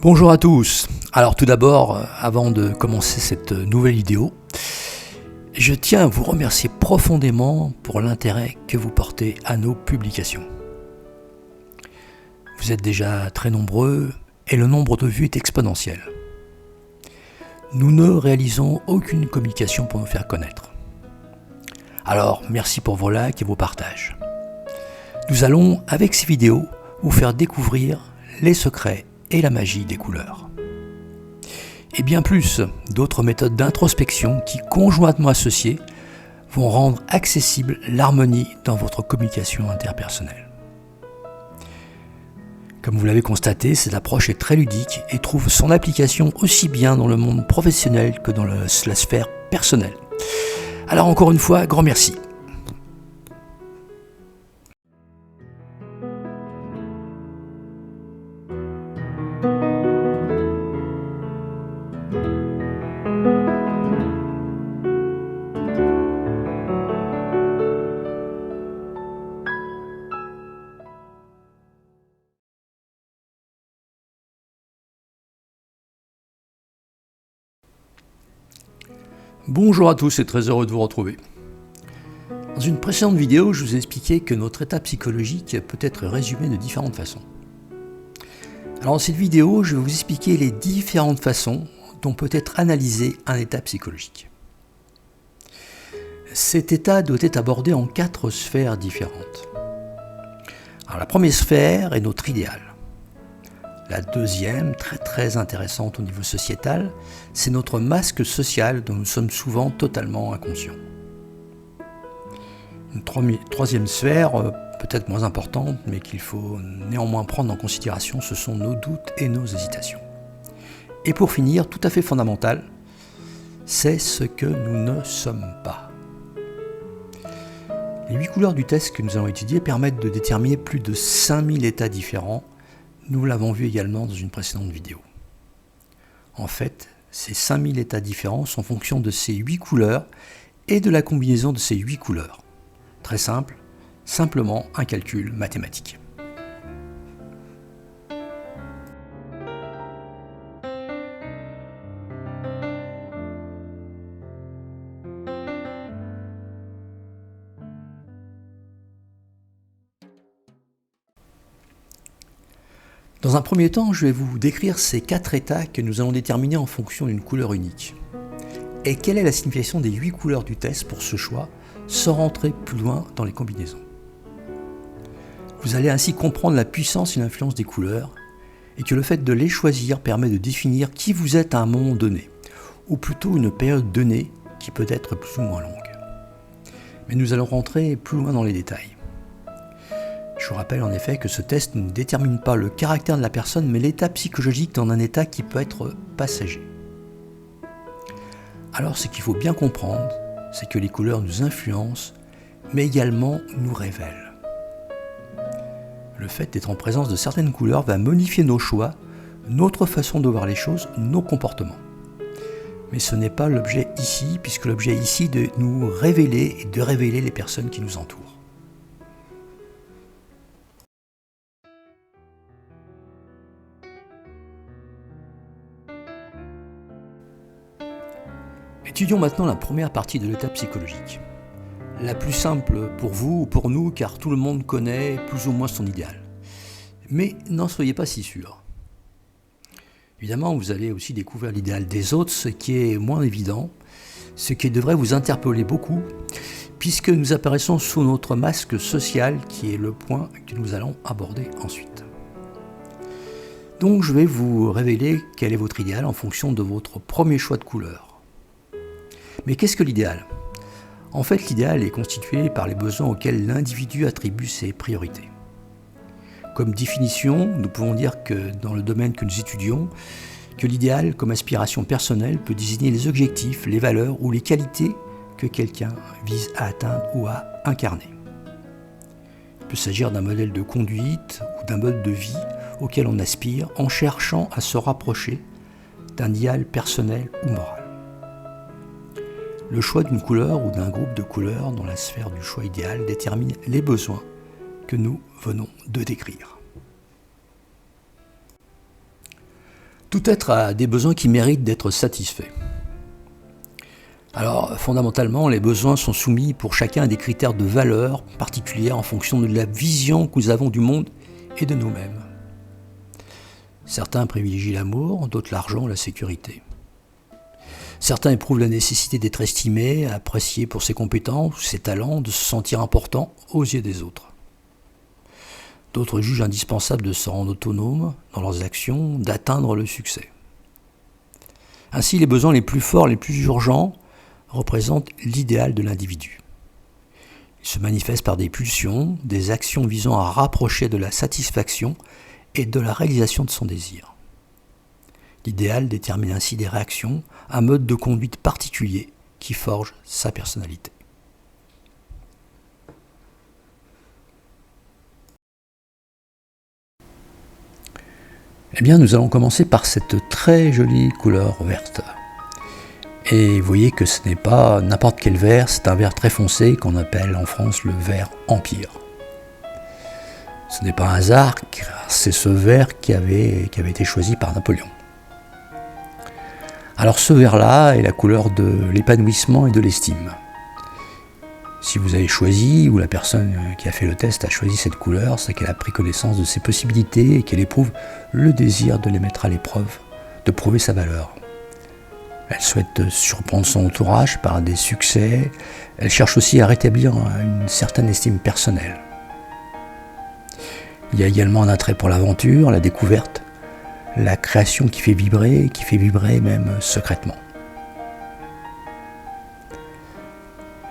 Bonjour à tous. Alors tout d'abord, avant de commencer cette nouvelle vidéo, je tiens à vous remercier profondément pour l'intérêt que vous portez à nos publications. Vous êtes déjà très nombreux et le nombre de vues est exponentiel. Nous ne réalisons aucune communication pour nous faire connaître. Alors merci pour vos likes et vos partages. Nous allons, avec ces vidéos, vous faire découvrir les secrets et la magie des couleurs. Et bien plus, d'autres méthodes d'introspection qui, conjointement associées, vont rendre accessible l'harmonie dans votre communication interpersonnelle. Comme vous l'avez constaté, cette approche est très ludique et trouve son application aussi bien dans le monde professionnel que dans la sphère personnelle. Alors encore une fois, grand merci. Bonjour à tous et très heureux de vous retrouver. Dans une précédente vidéo, je vous ai expliqué que notre état psychologique peut être résumé de différentes façons. Alors dans cette vidéo, je vais vous expliquer les différentes façons dont peut être analysé un état psychologique. Cet état doit être abordé en 4 sphères différentes. Alors la première sphère est notre idéal. La deuxième, très intéressante au niveau sociétal, c'est notre masque social dont nous sommes souvent totalement inconscients. Une troisième sphère, peut-être moins importante, mais qu'il faut néanmoins prendre en considération, ce sont nos doutes et nos hésitations. Et pour finir, tout à fait fondamental, c'est ce que nous ne sommes pas. Les 8 couleurs du test que nous allons étudier permettent de déterminer plus de 5000 états différents. Nous l'avons vu également dans une précédente vidéo. En fait, ces 5000 états différents sont en fonction de ces 8 couleurs et de la combinaison de ces 8 couleurs. Très simple, simplement un calcul mathématique. Dans un premier temps, je vais vous décrire ces 4 états que nous allons déterminer en fonction d'une couleur unique. Et quelle est la signification des 8 couleurs du test pour ce choix, sans rentrer plus loin dans les combinaisons. Vous allez ainsi comprendre la puissance et l'influence des couleurs, et que le fait de les choisir permet de définir qui vous êtes à un moment donné, ou plutôt une période donnée qui peut être plus ou moins longue. Mais nous allons rentrer plus loin dans les détails. Je vous rappelle en effet que ce test ne détermine pas le caractère de la personne, mais l'état psychologique dans un état qui peut être passager. Alors ce qu'il faut bien comprendre, c'est que les couleurs nous influencent, mais également nous révèlent. Le fait d'être en présence de certaines couleurs va modifier nos choix, notre façon de voir les choses, nos comportements. Mais ce n'est pas l'objet ici, puisque l'objet ici est de nous révéler et de révéler les personnes qui nous entourent. Étudions maintenant la première partie de l'état psychologique. La plus simple pour vous ou pour nous, car tout le monde connaît plus ou moins son idéal. Mais n'en soyez pas si sûrs. Évidemment, vous allez aussi découvrir l'idéal des autres, ce qui est moins évident, ce qui devrait vous interpeller beaucoup, puisque nous apparaissons sous notre masque social, qui est le point que nous allons aborder ensuite. Donc je vais vous révéler quel est votre idéal en fonction de votre premier choix de couleur. Mais qu'est-ce que l'idéal ? En fait, l'idéal est constitué par les besoins auxquels l'individu attribue ses priorités. Comme définition, nous pouvons dire que dans le domaine que nous étudions, que l'idéal comme aspiration personnelle peut désigner les objectifs, les valeurs ou les qualités que quelqu'un vise à atteindre ou à incarner. Il peut s'agir d'un modèle de conduite ou d'un mode de vie auquel on aspire en cherchant à se rapprocher d'un idéal personnel ou moral. Le choix d'une couleur ou d'un groupe de couleurs dans la sphère du choix idéal détermine les besoins que nous venons de décrire. Tout être a des besoins qui méritent d'être satisfaits. Alors, fondamentalement, les besoins sont soumis pour chacun à des critères de valeur particulières en fonction de la vision que nous avons du monde et de nous-mêmes. Certains privilégient l'amour, d'autres l'argent, la sécurité. Certains éprouvent la nécessité d'être estimés, appréciés pour ses compétences, ses talents, de se sentir important aux yeux des autres. D'autres jugent indispensable de se rendre autonomes dans leurs actions, d'atteindre le succès. Ainsi, les besoins les plus forts, les plus urgents, représentent l'idéal de l'individu. Ils se manifestent par des pulsions, des actions visant à rapprocher de la satisfaction et de la réalisation de son désir. L'idéal détermine ainsi des réactions, un mode de conduite particulier qui forge sa personnalité. Eh bien, nous allons commencer par cette très jolie couleur verte. Et vous voyez que ce n'est pas n'importe quel vert, c'est un vert très foncé qu'on appelle en France le vert empire. Ce n'est pas un hasard, car c'est ce vert qui avait été choisi par Napoléon. Alors ce vert-là est la couleur de l'épanouissement et de l'estime. Si vous avez choisi, ou la personne qui a fait le test a choisi cette couleur, c'est qu'elle a pris connaissance de ses possibilités et qu'elle éprouve le désir de les mettre à l'épreuve, de prouver sa valeur. Elle souhaite surprendre son entourage par des succès. Elle cherche aussi à rétablir une certaine estime personnelle. Il y a également un attrait pour l'aventure, la découverte, la création qui fait vibrer même secrètement.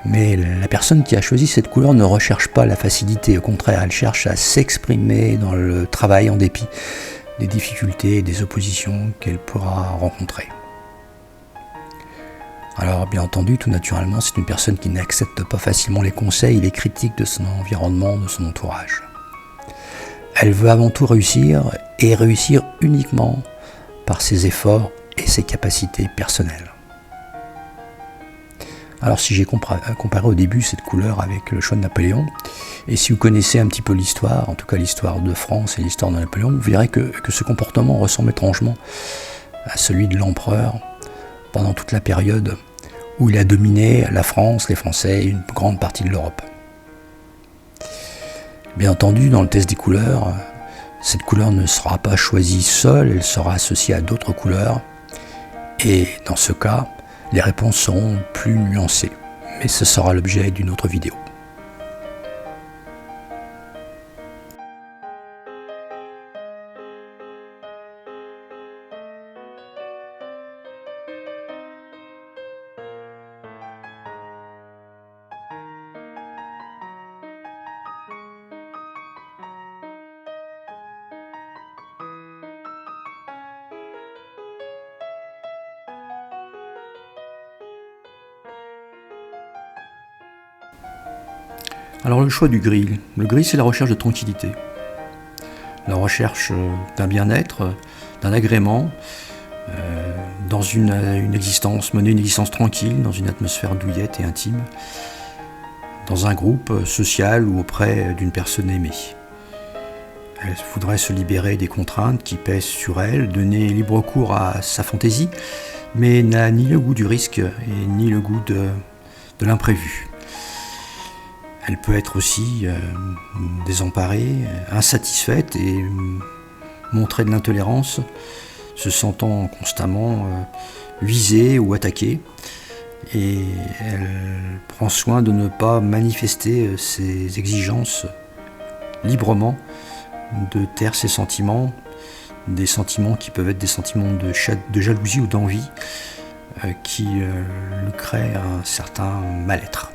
Mais la personne qui a choisi cette couleur ne recherche pas la facilité, au contraire, elle cherche à s'exprimer dans le travail en dépit des difficultés et des oppositions qu'elle pourra rencontrer. Alors, bien entendu, tout naturellement, c'est une personne qui n'accepte pas facilement les conseils et les critiques de son environnement, de son entourage. Elle veut avant tout réussir, et réussir uniquement par ses efforts et ses capacités personnelles. Alors, si j'ai comparé au début cette couleur avec le choix de Napoléon, et si vous connaissez un petit peu l'histoire, en tout cas l'histoire de France et l'histoire de Napoléon, vous verrez que ce comportement ressemble étrangement à celui de l'empereur pendant toute la période où il a dominé la France, les Français et une grande partie de l'Europe. Bien entendu, dans le test des couleurs, cette couleur ne sera pas choisie seule, elle sera associée à d'autres couleurs. Et dans ce cas, les réponses seront plus nuancées. Mais ce sera l'objet d'une autre vidéo. Alors le choix du gris. Le gris, c'est la recherche de tranquillité. La recherche d'un bien-être, d'un agrément, dans une existence, mener une existence tranquille, dans une atmosphère douillette et intime, dans un groupe social ou auprès d'une personne aimée. Elle voudrait se libérer des contraintes qui pèsent sur elle, donner libre cours à sa fantaisie, mais n'a ni le goût du risque et ni le goût de l'imprévu. Elle peut être aussi désemparée, insatisfaite et montrer de l'intolérance, se sentant constamment visée ou attaquée. Et elle prend soin de ne pas manifester ses exigences librement, de taire ses sentiments, des sentiments qui peuvent être des sentiments de jalousie ou d'envie qui lui créent un certain mal-être.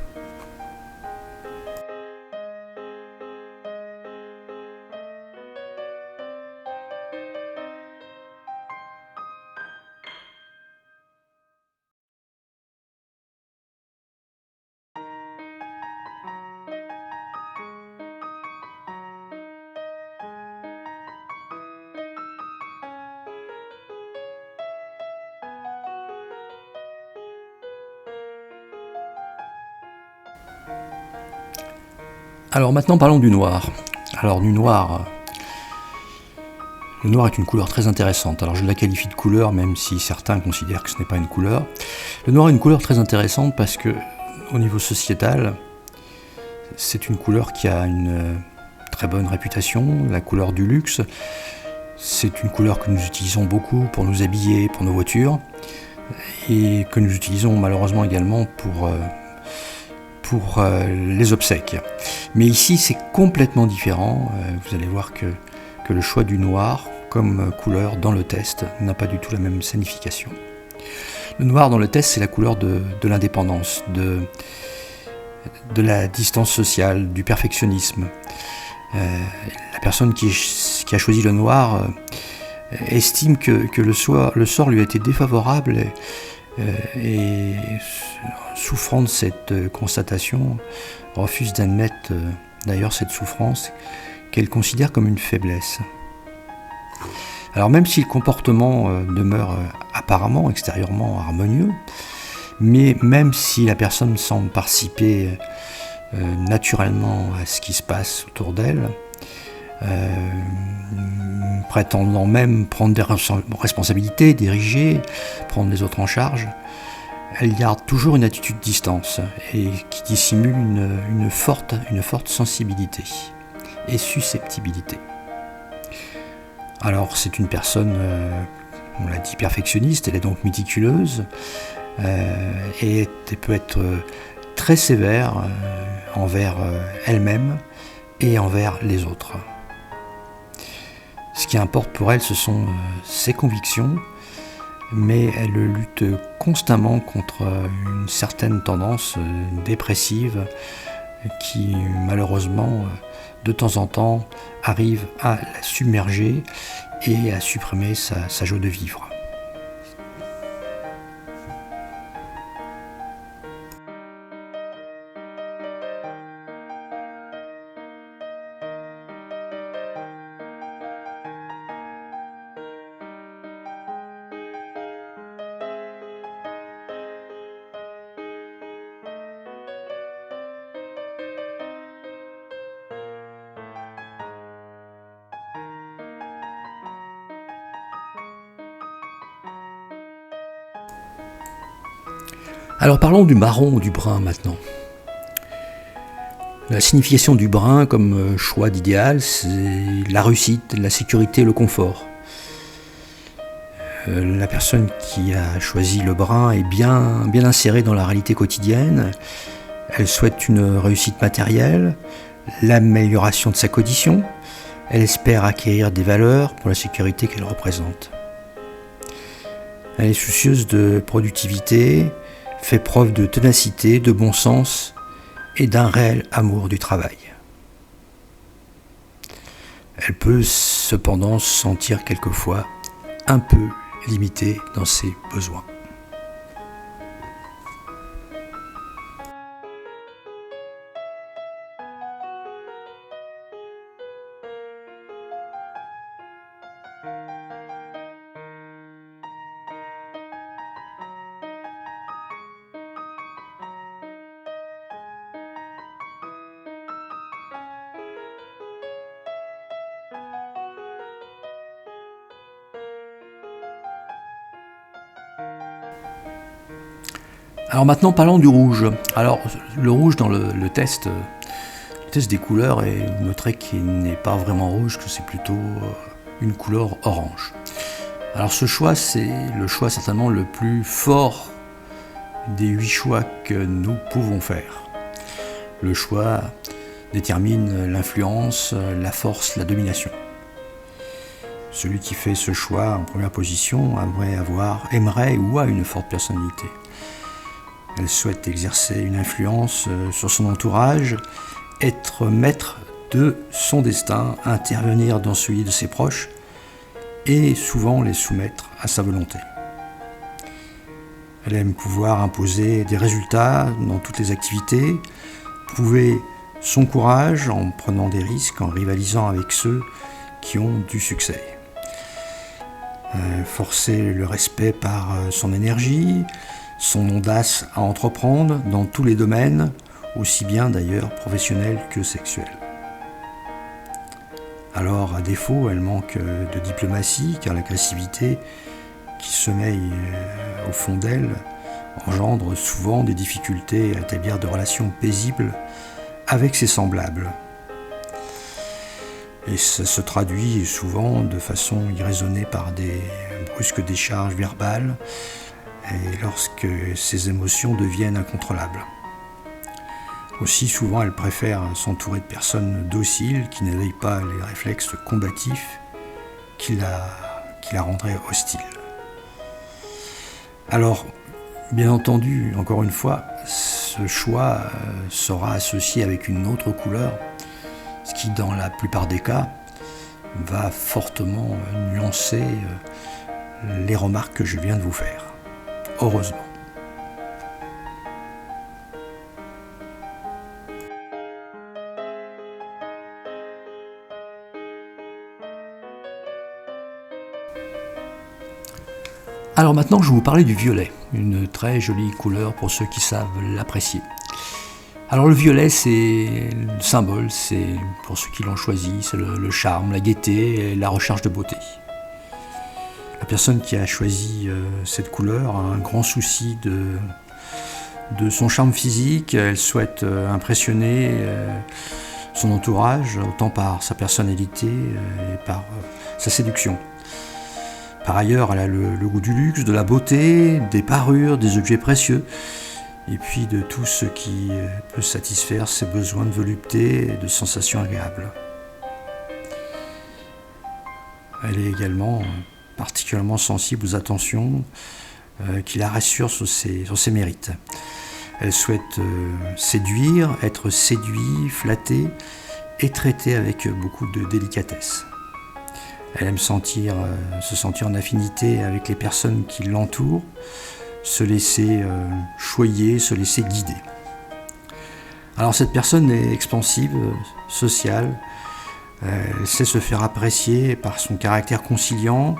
Alors maintenant parlons du noir. Alors du noir, Le noir est une couleur très intéressante. Alors je la qualifie de couleur, même si certains considèrent que ce n'est pas une couleur. Le noir est une couleur très intéressante parce que, au niveau sociétal, c'est une couleur qui a une très bonne réputation, la couleur du luxe. C'est une couleur que nous utilisons beaucoup pour nous habiller, pour nos voitures, et que nous utilisons malheureusement également pour les obsèques. Mais ici, c'est complètement différent. Vous allez voir que le choix du noir comme couleur dans le test n'a pas du tout la même signification. Le noir dans le test, c'est la couleur de l'indépendance, de la distance sociale, du perfectionnisme. La personne qui a choisi le noir estime que le sort lui a été défavorable et souffrant de cette constatation, refuse d'admettre d'ailleurs cette souffrance qu'elle considère comme une faiblesse. Alors même si le comportement demeure apparemment, extérieurement harmonieux, mais même si la personne semble participer naturellement à ce qui se passe autour d'elle, prétendant même prendre des responsabilités, diriger, prendre les autres en charge, elle garde toujours une attitude de distance et qui dissimule une forte sensibilité et susceptibilité. Alors c'est une personne, on l'a dit, perfectionniste, elle est donc méticuleuse et elle peut être très sévère envers elle-même et envers les autres. Ce qui importe pour elle, ce sont ses convictions, mais elle lutte constamment contre une certaine tendance dépressive qui, malheureusement, de temps en temps, arrive à la submerger et à supprimer sa joie de vivre. Alors parlons du marron ou du brun maintenant. La signification du brun comme choix d'idéal, c'est la réussite, la sécurité, le confort. La personne qui a choisi le brun est bien insérée dans la réalité quotidienne. Elle souhaite une réussite matérielle, l'amélioration de sa condition. Elle espère acquérir des valeurs pour la sécurité qu'elle représente. Elle est soucieuse de productivité, fait preuve de ténacité, de bon sens et d'un réel amour du travail. Elle peut cependant se sentir quelquefois un peu limitée dans ses besoins. Alors maintenant parlons du rouge. Alors le rouge dans le test des couleurs, et vous noterez qu'il n'est pas vraiment rouge, que c'est plutôt une couleur orange. Alors ce choix, c'est le choix certainement le plus fort des 8 choix que nous pouvons faire. Le choix détermine l'influence, la force, la domination. Celui qui fait ce choix en première position aimerait ou a une forte personnalité. Elle souhaite exercer une influence sur son entourage, être maître de son destin, intervenir dans celui de ses proches et souvent les soumettre à sa volonté. Elle aime pouvoir imposer des résultats dans toutes les activités, prouver son courage en prenant des risques, en rivalisant avec ceux qui ont du succès. Forcer le respect par son énergie, son audace à entreprendre dans tous les domaines, aussi bien d'ailleurs professionnels que sexuels. Alors, à défaut, elle manque de diplomatie, car l'agressivité qui sommeille au fond d'elle engendre souvent des difficultés à établir de relations paisibles avec ses semblables. Et ça se traduit souvent de façon irraisonnée par des brusques décharges verbales et lorsque ces émotions deviennent incontrôlables. Aussi souvent, elle préfère s'entourer de personnes dociles qui n'éveillent pas les réflexes combatifs qui la rendraient hostile. Alors, bien entendu, encore une fois, ce choix sera associé avec une autre couleur, ce qui, dans la plupart des cas, va fortement nuancer les remarques que je viens de vous faire. Heureusement. Alors maintenant, je vais vous parler du violet, une très jolie couleur pour ceux qui savent l'apprécier. Alors le violet, c'est le symbole, c'est pour ceux qui l'ont choisi, c'est le charme, la gaieté et la recherche de beauté. La personne qui a choisi cette couleur a un grand souci de son charme physique, elle souhaite impressionner son entourage, autant par sa personnalité et par sa séduction. Par ailleurs, elle a le goût du luxe, de la beauté, des parures, des objets précieux, et puis de tout ce qui peut satisfaire ses besoins de volupté et de sensations agréables. Elle est également particulièrement sensible aux attentions qui la rassurent sur ses mérites. Elle souhaite séduire, être séduite, flattée et traitée avec beaucoup de délicatesse. Elle aime se sentir en affinité avec les personnes qui l'entourent, se laisser choyer, se laisser guider. Alors cette personne est expansive, sociale, elle sait se faire apprécier par son caractère conciliant,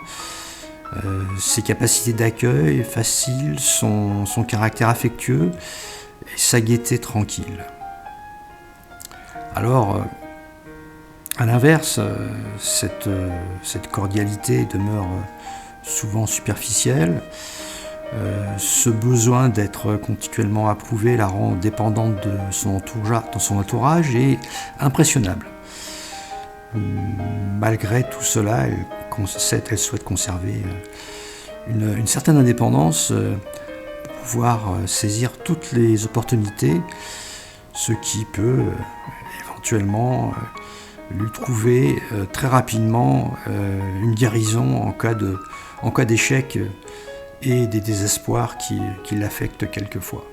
ses capacités d'accueil faciles, son caractère affectueux et sa gaieté tranquille. Alors, à l'inverse, cette cordialité demeure souvent superficielle. Ce besoin d'être continuellement approuvé la rend dépendante de son entourage et impressionnable. Malgré tout cela, elle souhaite conserver une certaine indépendance pour pouvoir saisir toutes les opportunités, ce qui peut éventuellement lui trouver très rapidement une guérison en cas d'échec et des désespoirs qui l'affectent quelquefois.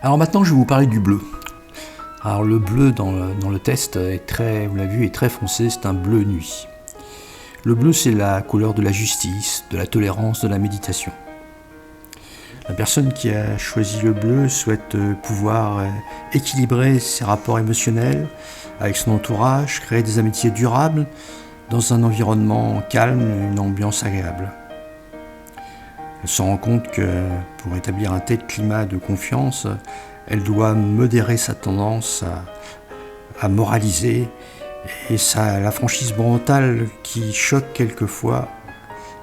Alors maintenant, je vais vous parler du bleu. Alors le bleu dans le test est très, vous l'avez vu, est très foncé, c'est un bleu nuit. Le bleu, c'est la couleur de la justice, de la tolérance, de la méditation. La personne qui a choisi le bleu souhaite pouvoir équilibrer ses rapports émotionnels avec son entourage, créer des amitiés durables dans un environnement calme, une ambiance agréable. Elle se rend compte que pour établir un tel climat de confiance, elle doit modérer sa tendance à moraliser et la franchise brutale qui choque quelquefois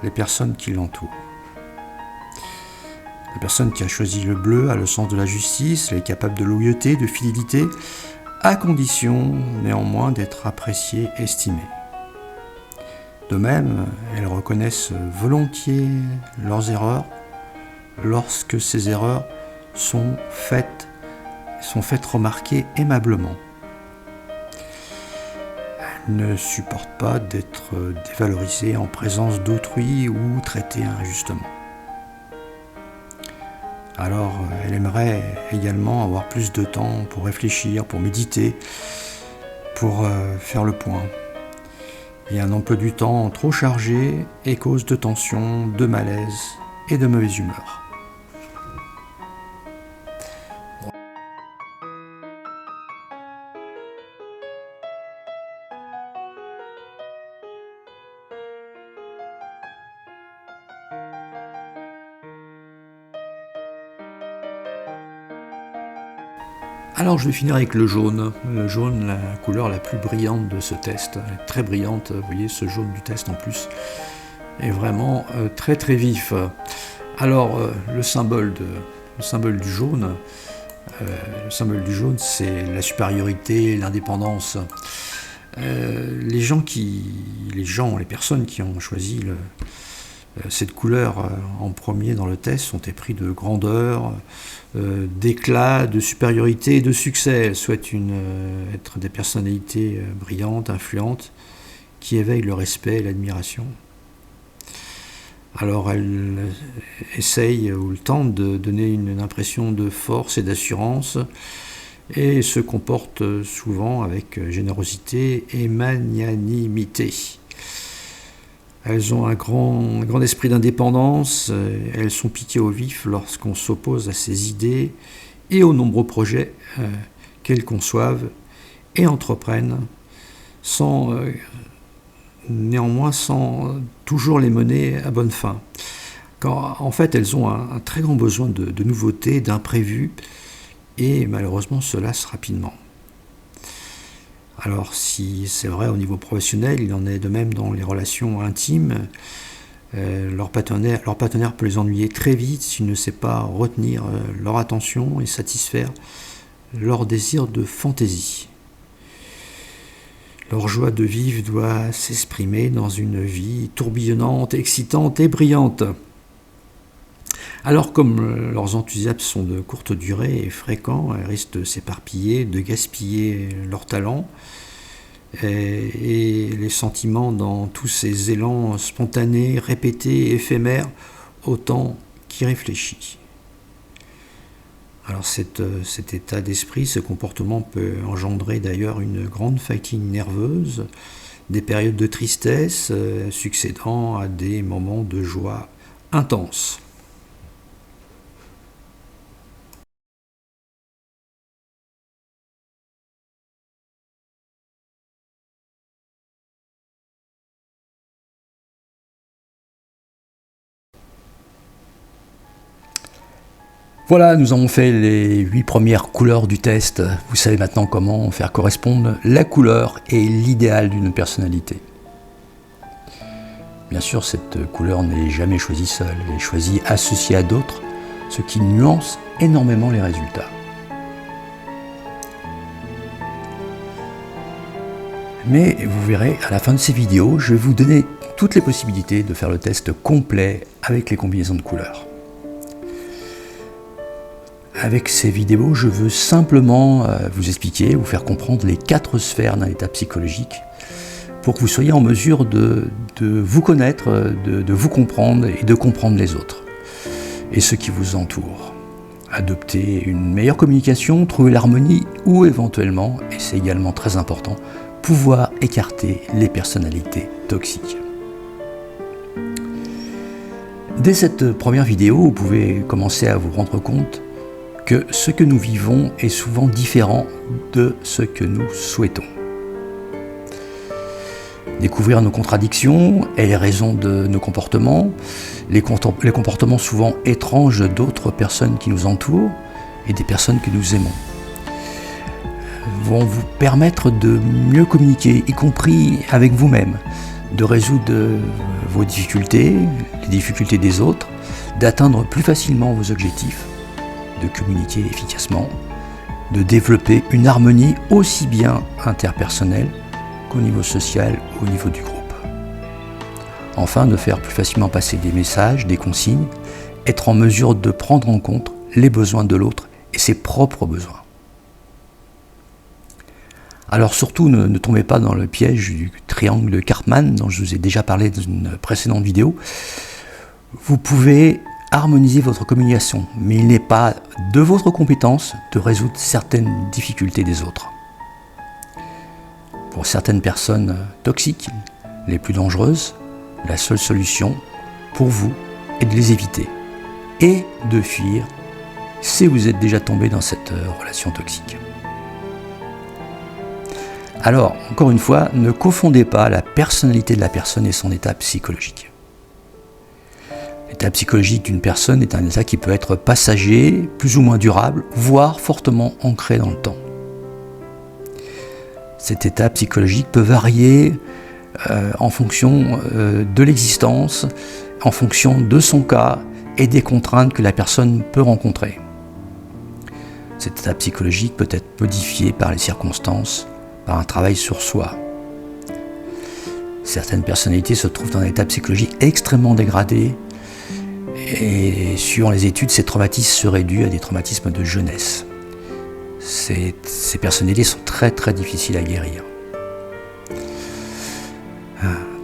les personnes qui l'entourent. La personne qui a choisi le bleu a le sens de la justice, elle est capable de loyauté, de fidélité, à condition néanmoins d'être appréciée, estimée. De même, elles reconnaissent volontiers leurs erreurs lorsque ces erreurs sont faites remarquer aimablement. Elles ne supportent pas d'être dévalorisées en présence d'autrui ou traitées injustement. Alors, elle aimerait également avoir plus de temps pour réfléchir, pour méditer, pour faire le point. Et un emploi du temps trop chargé est cause de tension, de malaise et de mauvaise humeur. Alors je vais finir avec le jaune. Le jaune, la couleur la plus brillante de ce test. Elle est très brillante, vous voyez ce jaune du test en plus est vraiment très très vif. Alors le symbole du jaune, c'est la supériorité, l'indépendance. Les personnes qui ont choisi cette couleur en premier dans le test sont épris de grandeur, d'éclat, de supériorité et de succès. Elles souhaitent être des personnalités brillantes, influentes, qui éveillent le respect et l'admiration. Alors elles essayent ou tentent de donner une impression de force et d'assurance et se comportent souvent avec générosité et magnanimité. Elles ont un grand esprit d'indépendance, elles sont piquées au vif lorsqu'on s'oppose à ces idées et aux nombreux projets qu'elles conçoivent et entreprennent, néanmoins sans toujours les mener à bonne fin. En fait, elles ont un très grand besoin de nouveautés, d'imprévus, et malheureusement se lassent rapidement. Alors si c'est vrai au niveau professionnel, il en est de même dans les relations intimes. Leur partenaire peut les ennuyer très vite s'il ne sait pas retenir leur attention et satisfaire leur désir de fantaisie. Leur joie de vivre doit s'exprimer dans une vie tourbillonnante, excitante et brillante. Alors comme leurs enthousiasmes sont de courte durée et fréquents, elles risquent de s'éparpiller, de gaspiller leur talent et les sentiments dans tous ces élans spontanés, répétés, éphémères, autant qu'irréfléchis. Alors cet état d'esprit, ce comportement peut engendrer d'ailleurs une grande fatigue nerveuse, des périodes de tristesse succédant à des moments de joie intense. Voilà, nous avons fait les 8 premières couleurs du test. Vous savez maintenant comment faire correspondre la couleur et l'idéal d'une personnalité. Bien sûr, cette couleur n'est jamais choisie seule, elle est choisie associée à d'autres, ce qui nuance énormément les résultats. Mais vous verrez, à la fin de ces vidéos, je vais vous donner toutes les possibilités de faire le test complet avec les combinaisons de couleurs. Avec ces vidéos, je veux simplement vous expliquer, vous faire comprendre les 4 sphères d'un état psychologique pour que vous soyez en mesure de vous connaître, de vous comprendre et de comprendre les autres et ceux qui vous entourent. Adopter une meilleure communication, trouver l'harmonie ou éventuellement, et c'est également très important, pouvoir écarter les personnalités toxiques. Dès cette première vidéo, vous pouvez commencer à vous rendre compte que ce que nous vivons est souvent différent de ce que nous souhaitons. Découvrir nos contradictions et les raisons de nos comportements, les comportements souvent étranges d'autres personnes qui nous entourent et des personnes que nous aimons, vont vous permettre de mieux communiquer, y compris avec vous-même, de résoudre vos difficultés, les difficultés des autres, d'atteindre plus facilement vos objectifs, de communiquer efficacement, de développer une harmonie aussi bien interpersonnelle qu'au niveau social, au niveau du groupe. Enfin, de faire plus facilement passer des messages, des consignes, être en mesure de prendre en compte les besoins de l'autre et ses propres besoins. Alors surtout, ne tombez pas dans le piège du triangle de Karpman dont je vous ai déjà parlé dans une précédente vidéo. Vous pouvez harmoniser votre communication, mais il n'est pas de votre compétence de résoudre certaines difficultés des autres. Pour certaines personnes toxiques, les plus dangereuses, la seule solution pour vous est de les éviter et de fuir si vous êtes déjà tombé dans cette relation toxique. Alors, encore une fois, ne confondez pas la personnalité de la personne et son état psychologique. L'état psychologique d'une personne est un état qui peut être passager, plus ou moins durable, voire fortement ancré dans le temps. Cet état psychologique peut varier en fonction de l'existence, en fonction de son cas et des contraintes que la personne peut rencontrer. Cet état psychologique peut être modifié par les circonstances, par un travail sur soi. Certaines personnalités se trouvent dans un état psychologique extrêmement dégradé et suivant les études, ces traumatismes seraient dus à des traumatismes de jeunesse. Ces personnalités sont très très difficiles à guérir.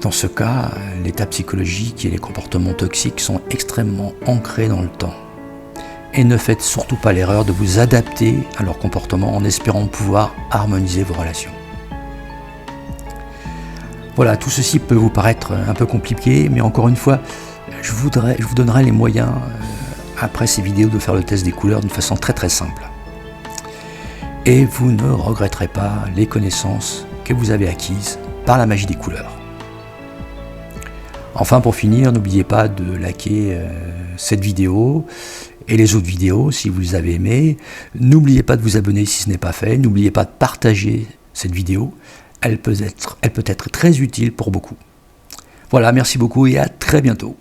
Dans ce cas, l'état psychologique et les comportements toxiques sont extrêmement ancrés dans le temps. Et ne faites surtout pas l'erreur de vous adapter à leur comportement en espérant pouvoir harmoniser vos relations. Voilà, tout ceci peut vous paraître un peu compliqué, mais encore une fois, je vous donnerai les moyens, après ces vidéos, de faire le test des couleurs d'une façon très très simple. Et vous ne regretterez pas les connaissances que vous avez acquises par la magie des couleurs. Enfin, pour finir, n'oubliez pas de liker cette vidéo et les autres vidéos si vous les avez aimées. N'oubliez pas de vous abonner si ce n'est pas fait. N'oubliez pas de partager cette vidéo. Elle peut être très utile pour beaucoup. Voilà, merci beaucoup et à très bientôt.